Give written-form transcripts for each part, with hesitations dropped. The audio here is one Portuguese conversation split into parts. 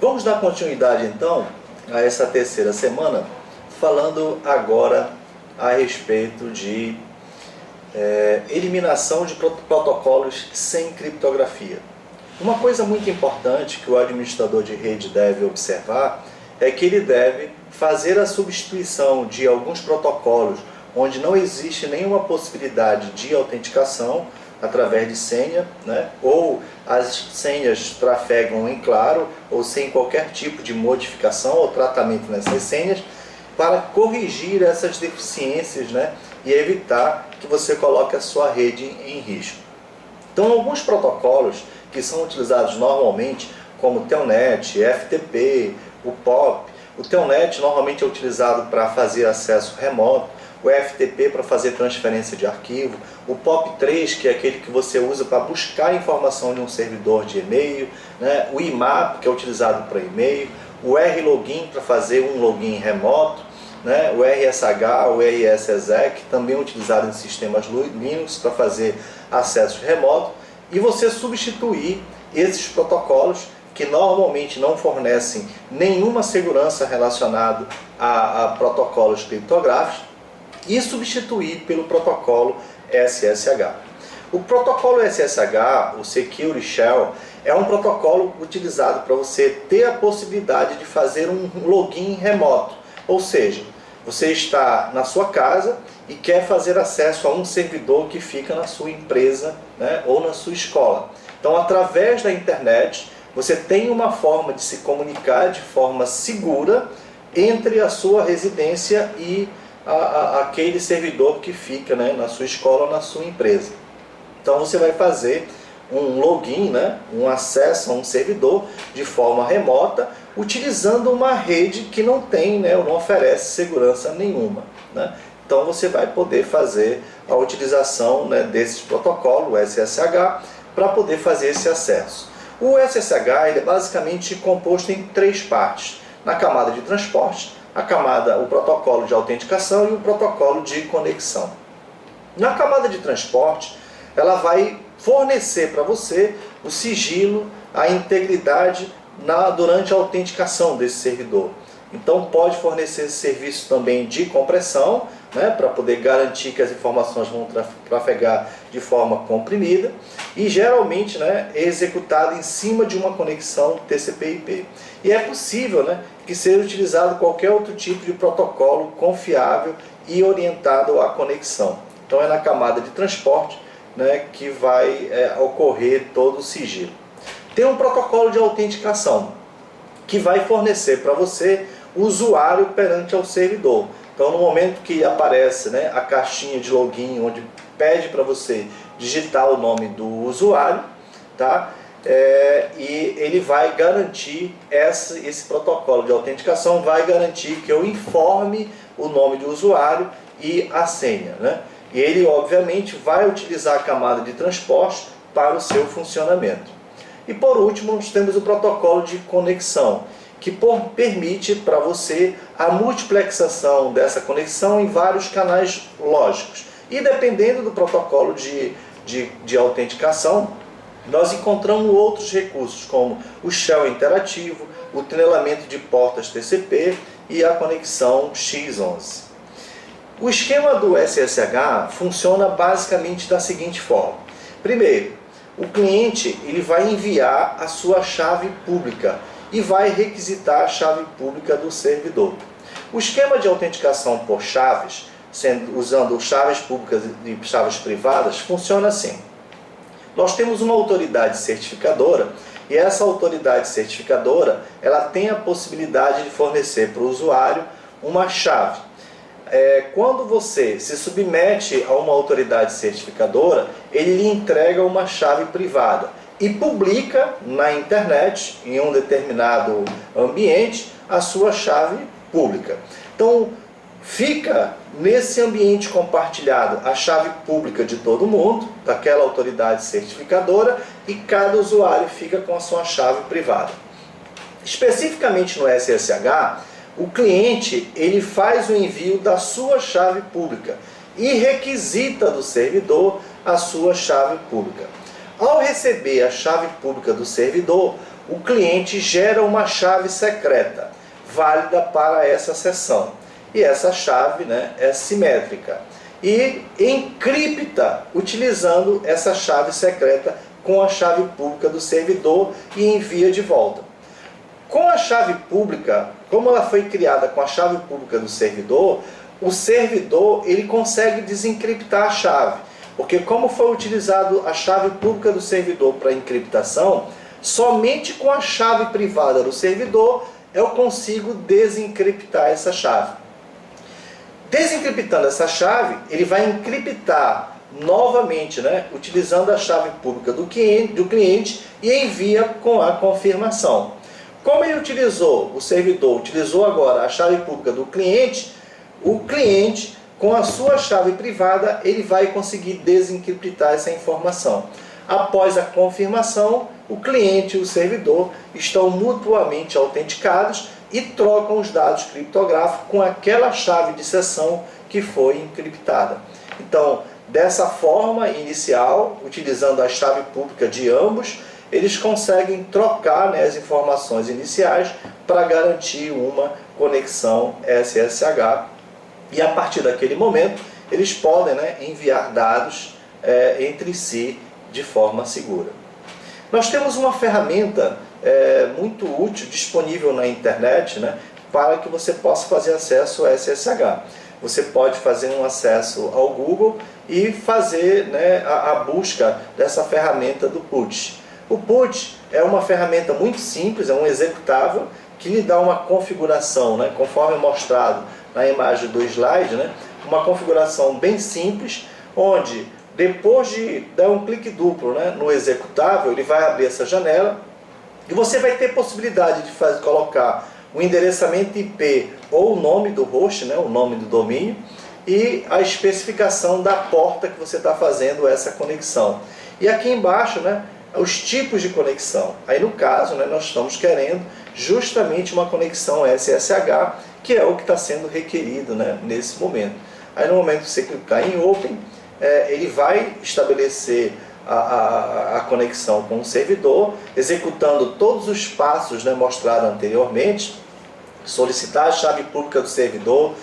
Vamos dar continuidade então a essa terceira semana, falando agora a respeito de eliminação de protocolos sem criptografia. Uma coisa muito importante que o administrador de rede deve observar é que ele deve fazer a substituição de alguns protocolos onde não existe nenhuma possibilidade de autenticação através de senha, ou as senhas trafegam em claro ou sem qualquer tipo de modificação ou tratamento nessas senhas, para corrigir essas deficiências, e evitar que você coloque a sua rede em risco. Então, alguns protocolos que são utilizados normalmente, como o Telnet, FTP, o POP. O Telnet normalmente é utilizado para fazer acesso remoto, o FTP para fazer transferência de arquivo, o POP3, que é aquele que você usa para buscar informação de um servidor de e-mail, o IMAP, que é utilizado para e-mail, o RLogin para fazer um login remoto, o RSH, o RSExec, também é utilizado em sistemas Linux para fazer acesso remoto, e você substituir esses protocolos que normalmente não fornecem nenhuma segurança relacionada a protocolos criptográficos, e substituir pelo protocolo SSH. O protocolo SSH, o Secure Shell, é um protocolo utilizado para você ter a possibilidade de fazer um login remoto, ou seja, você está na sua casa e quer fazer acesso a um servidor que fica na sua empresa, ou na sua escola. Então, através da internet, você tem uma forma de se comunicar de forma segura entre a sua residência e aquele servidor que fica na sua escola ou na sua empresa. Então você vai fazer um login, um acesso a um servidor de forma remota, utilizando uma rede que não tem, ou não oferece segurança nenhuma. Então você vai poder fazer a utilização desses protocolos, o SSH, para poder fazer esse acesso. O SSH ele é basicamente composto em três partes: na camada de transporte, o protocolo de autenticação e o protocolo de conexão. Na camada de transporte, ela vai fornecer para você o sigilo, a integridade durante a autenticação desse servidor. Então pode fornecer serviço também de compressão, para poder garantir que as informações vão trafegar de forma comprimida, e geralmente é executado em cima de uma conexão TCP/IP. E é possível que seja utilizado qualquer outro tipo de protocolo confiável e orientado à conexão. Então é na camada de transporte que vai ocorrer todo o sigilo. Tem um protocolo de autenticação que vai fornecer para você o usuário perante ao servidor. Então, no momento que aparece a caixinha de login, onde pede para você digitar o nome do usuário, e ele vai garantir, esse protocolo de autenticação vai garantir que eu informe o nome do usuário e a senha. E ele, obviamente, vai utilizar a camada de transporte para o seu funcionamento. E por último, nós temos o protocolo de conexão, que permite para você a multiplexação dessa conexão em vários canais lógicos. E dependendo do protocolo de autenticação, nós encontramos outros recursos, como o shell interativo, o tunelamento de portas TCP e a conexão X11. O esquema do SSH funciona basicamente da seguinte forma. Primeiro, o cliente ele vai enviar a sua chave pública e vai requisitar a chave pública do servidor. O esquema de autenticação por chaves, usando chaves públicas e chaves privadas, funciona assim. Nós temos uma autoridade certificadora e essa autoridade certificadora ela tem a possibilidade de fornecer para o usuário uma chave. Quando você se submete a uma autoridade certificadora, ele lhe entrega uma chave privada e publica na internet, em um determinado ambiente, a sua chave pública. Então, fica nesse ambiente compartilhado a chave pública de todo mundo, daquela autoridade certificadora, e cada usuário fica com a sua chave privada. Especificamente no SSH, o cliente ele faz o envio da sua chave pública e requisita do servidor a sua chave pública. Ao receber a chave pública do servidor, o cliente gera uma chave secreta, válida para essa sessão. E essa chave, né, é simétrica. E encripta utilizando essa chave secreta com a chave pública do servidor e envia de volta. Com a chave pública, como ela foi criada com a chave pública do servidor, o servidor ele consegue desencriptar a chave. Porque como foi utilizado a chave pública do servidor para encriptação, somente com a chave privada do servidor eu consigo desencriptar essa chave. Desencriptando essa chave, ele vai encriptar novamente, né, utilizando a chave pública do cliente e envia com a confirmação. Como ele utilizou, o servidor utilizou agora a chave pública do cliente, o cliente, com a sua chave privada, ele vai conseguir desencriptar essa informação. Após a confirmação, o cliente e o servidor estão mutuamente autenticados e trocam os dados criptográficos com aquela chave de sessão que foi encriptada. Então, dessa forma inicial, utilizando a chave pública de ambos, eles conseguem trocar, né, as informações iniciais para garantir uma conexão SSH. E a partir daquele momento, eles podem, né, enviar dados entre si de forma segura. Nós temos uma ferramenta muito útil, disponível na internet, né, para que você possa fazer acesso ao SSH. Você pode fazer um acesso ao Google e fazer, né, a busca dessa ferramenta do PUT. O PUT é uma ferramenta muito simples, é um executável que lhe dá uma configuração, né, conforme mostrado na imagem do slide, né, uma configuração bem simples, onde depois de dar um clique duplo, né, no executável, ele vai abrir essa janela e você vai ter possibilidade de colocar o endereçamento IP ou o nome do host, né, o nome do domínio, e a especificação da porta que você está fazendo essa conexão. E aqui embaixo, né, os tipos de conexão. Aí no caso, né, nós estamos querendo justamente uma conexão SSH, que é o que está sendo requerido, né, nesse momento. Aí no momento que você clicar em Open, ele vai estabelecer a conexão com o servidor, executando todos os passos, né, mostrados anteriormente, solicitar a chave pública do servidor,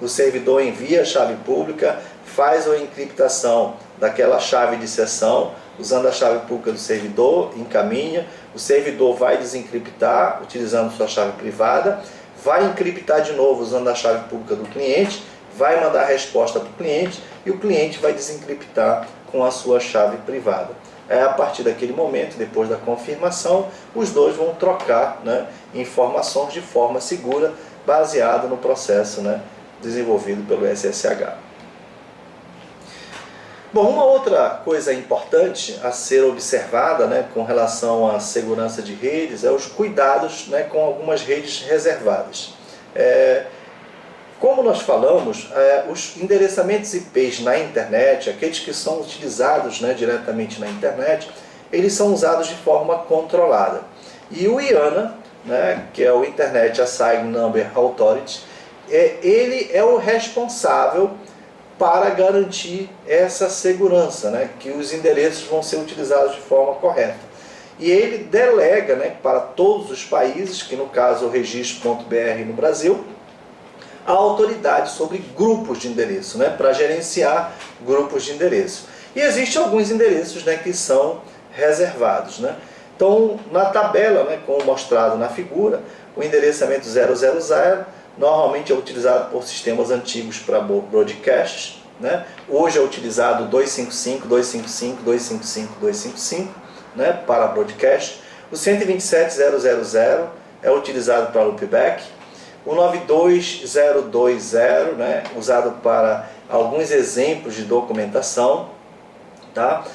o servidor envia a chave pública, faz a encriptação daquela chave de sessão, usando a chave pública do servidor, encaminha, o servidor vai desencriptar, utilizando sua chave privada, vai encriptar de novo usando a chave pública do cliente, vai mandar a resposta para o cliente e o cliente vai desencriptar com a sua chave privada. A partir daquele momento, depois da confirmação, os dois vão trocar, né, informações de forma segura, baseado no processo, né, desenvolvido pelo SSH. Bom, uma outra coisa importante a ser observada, né, com relação à segurança de redes é os cuidados, né, com algumas redes reservadas. Como nós falamos, os endereçamentos IPs na internet, aqueles que são utilizados, né, diretamente na internet, eles são usados de forma controlada. E o IANA, né, que é o Internet Assigned Number Authority, ele é o responsável para garantir essa segurança, né, que os endereços vão ser utilizados de forma correta. E ele delega, né, para todos os países, que no caso é o registro.br no Brasil, a autoridade sobre grupos de endereço, né, para gerenciar grupos de endereço. E existem alguns endereços, né, que são reservados, né? Então, na tabela, né, como mostrado na figura, o endereçamento 000 normalmente é utilizado por sistemas antigos para broadcasts, né? Hoje é utilizado 255, 255, 255, 255, né, para broadcast. O 127.0.0.0 é utilizado para loopback. O 92020, né, usado para alguns exemplos de documentação, tá?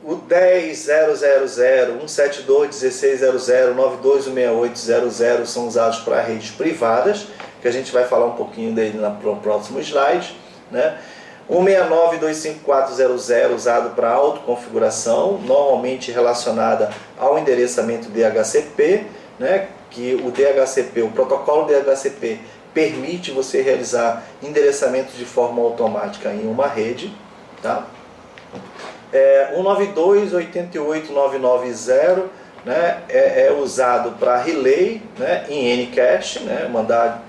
O 10.0.0.0, 172.16.00, 92.168.00 são usados para redes privadas, que a gente vai falar um pouquinho dele no próximo slide, né? O 169.254.00 usado para autoconfiguração, normalmente relacionada ao endereçamento DHCP, né? Que o DHCP, o protocolo DHCP, permite você realizar endereçamentos de forma automática em uma rede, tá? 192.88.990, né, é usado para relay, né, em N-cache, né, mandar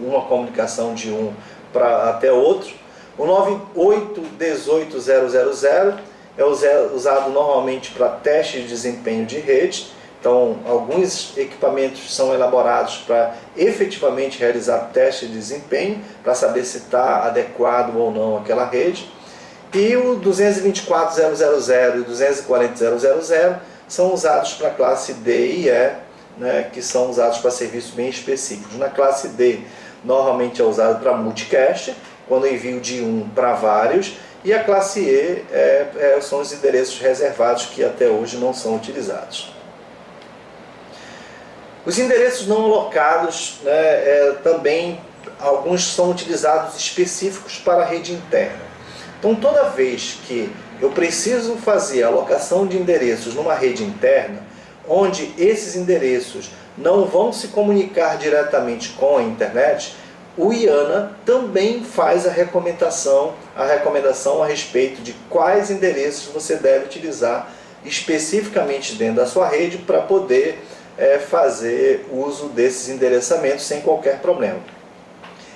uma comunicação de um para até outro. O 9818000 é usado normalmente para teste de desempenho de rede. Então, alguns equipamentos são elaborados para efetivamente realizar teste de desempenho, para saber se está adequado ou não aquela rede. E o 224000 e o 240000 são usados para a classe D e E, né, que são usados para serviços bem específicos. Na classe D, normalmente é usado para multicast, quando envio de um para vários, e a classe E são os endereços reservados que até hoje não são utilizados. Os endereços não alocados, né, também alguns são utilizados específicos para a rede interna. Então, toda vez que eu preciso fazer a alocação de endereços numa rede interna, onde esses endereços não vão se comunicar diretamente com a internet, o IANA também faz a recomendação a respeito de quais endereços você deve utilizar especificamente dentro da sua rede para poder fazer uso desses endereçamentos sem qualquer problema.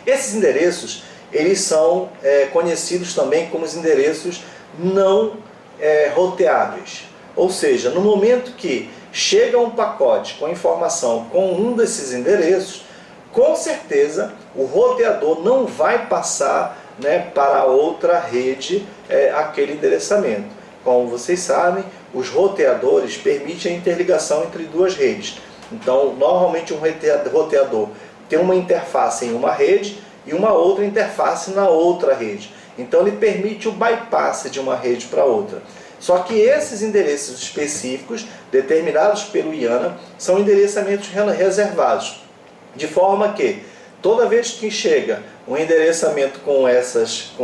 Esses endereços, eles são conhecidos também como os endereços não roteáveis. Ou seja, no momento que chega um pacote com informação com um desses endereços, com certeza o roteador não vai passar, né, para outra rede aquele endereçamento. Como vocês sabem, os roteadores permitem a interligação entre duas redes. Então, normalmente um roteador tem uma interface em uma rede e uma outra interface na outra rede. Então, ele permite o bypass de uma rede para outra. Só que esses endereços específicos, determinados pelo IANA, são endereçamentos reservados. De forma que, toda vez que chega um endereçamento com essas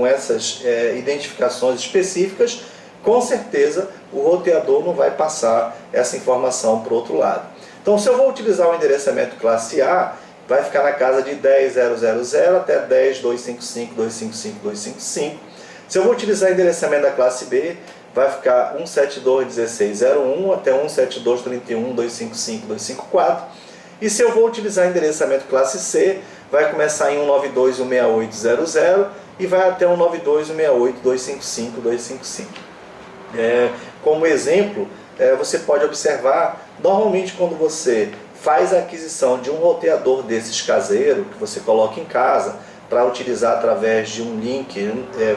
identificações específicas, com certeza o roteador não vai passar essa informação para o outro lado. Então, se eu vou utilizar o endereçamento classe A, vai ficar na casa de 10.0.0.0 até 10.255.255.255. Se eu vou utilizar o endereçamento da classe B, vai ficar 172.16.01 até 172.31.255.254. E se eu vou utilizar o endereçamento classe C, vai começar em 192.168.00 e vai até 192.168.255.255. Como exemplo, você pode observar, normalmente quando você faz a aquisição de um roteador desses caseiro, que você coloca em casa, para utilizar através de um link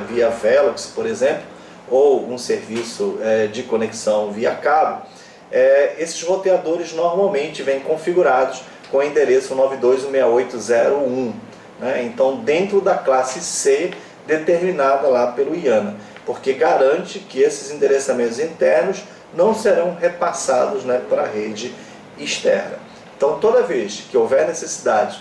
via Velox, por exemplo, ou um serviço de conexão via cabo, esses roteadores normalmente vêm configurados com o endereço 92.168.01, né? Então, dentro da classe C, determinada lá pelo IANA, porque garante que esses endereçamentos internos não serão repassados, né, para a rede externa. Então, toda vez que houver necessidade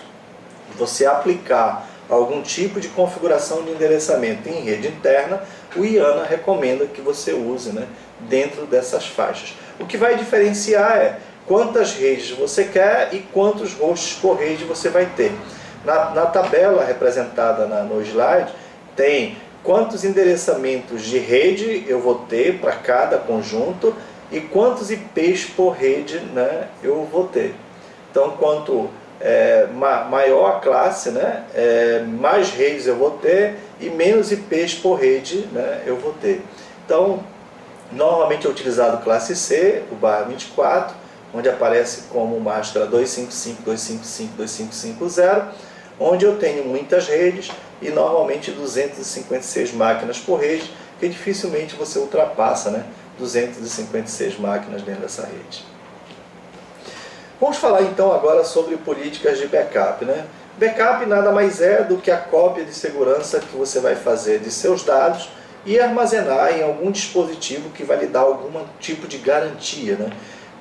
de você aplicar algum tipo de configuração de endereçamento em rede interna, o IANA recomenda que você use, né, dentro dessas faixas. O que vai diferenciar é quantas redes você quer e quantos hosts por rede você vai ter. Na tabela representada no slide, tem quantos endereçamentos de rede eu vou ter para cada conjunto e quantos IPs por rede, né, eu vou ter. Então, quanto maior a classe, né, mais redes eu vou ter e menos IPs por rede, né, eu vou ter. Então, normalmente é utilizado classe C, o /24, onde aparece como máscara 255.255.255.0, onde eu tenho muitas redes e normalmente 256 máquinas por rede, que dificilmente você ultrapassa, né, 256 máquinas dentro dessa rede. Vamos falar então agora sobre políticas de backup, né? Backup nada mais é do que a cópia de segurança que você vai fazer de seus dados e armazenar em algum dispositivo que vai lhe dar algum tipo de garantia, né?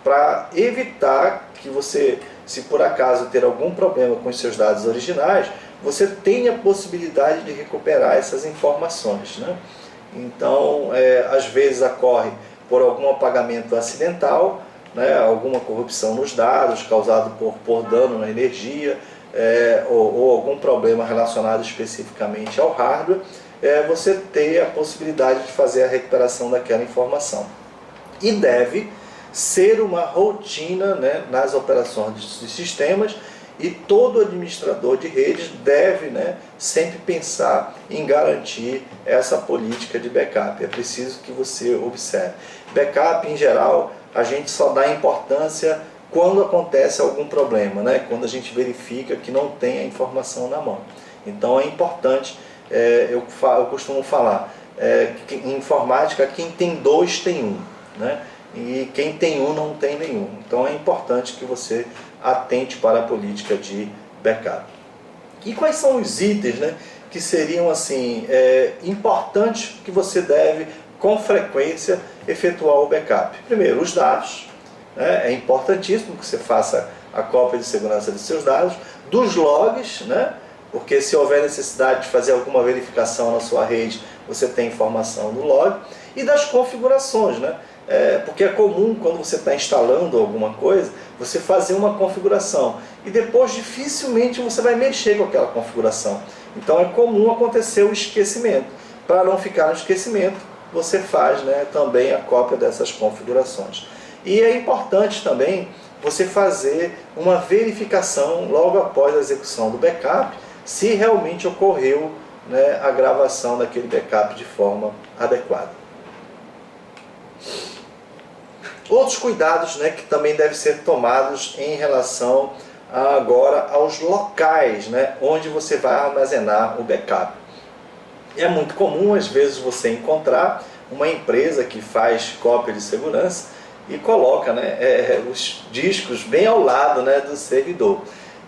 Para evitar que você, se por acaso ter algum problema com os seus dados originais, você tenha a possibilidade de recuperar essas informações, né? Então, às vezes ocorre por algum apagamento acidental, né, alguma corrupção nos dados causado por dano na energia, ou algum problema relacionado especificamente ao hardware, você ter a possibilidade de fazer a recuperação daquela informação. E deve ser uma rotina, né, nas operações de sistemas, e todo administrador de redes deve, né, sempre pensar em garantir essa política de backup. É preciso que você observe. Backup, em geral, a gente só dá importância quando acontece algum problema, né, quando a gente verifica que não tem a informação na mão. Então é importante, eu costumo falar, em informática, quem tem dois tem um, né? E quem tem um não tem nenhum. Então é importante que você atente para a política de backup. E quais são os itens, né, que seriam assim, importantes que você deve com frequência efetuar o backup? Primeiro, os dados, né? É importantíssimo que você faça a cópia de segurança de seus dados, dos logs, né? Porque se houver necessidade de fazer alguma verificação na sua rede, você tem informação no log, e das configurações, né? Porque é comum, quando você está instalando alguma coisa, você fazer uma configuração e depois dificilmente você vai mexer com aquela configuração. Então é comum acontecer o esquecimento. Para não ficar no esquecimento, você faz, né, também a cópia dessas configurações. E é importante também você fazer uma verificação logo após a execução do backup, se realmente ocorreu, né, a gravação daquele backup de forma adequada. Outros cuidados, né, que também devem ser tomados em relação agora aos locais, né, onde você vai armazenar o backup. É muito comum, às vezes, você encontrar uma empresa que faz cópia de segurança e coloca, né, os discos bem ao lado, né, do servidor.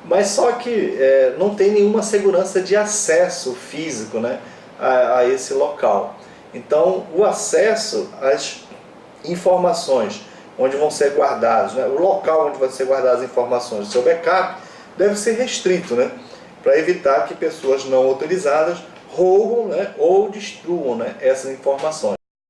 Mas só que não tem nenhuma segurança de acesso físico, né, a esse local. Então, o acesso às informações onde vão ser guardados, né, o local onde vão ser guardadas as informações do seu backup deve ser restrito, né, para evitar que pessoas não autorizadas roubam, né, ou destruam, né, essas informações.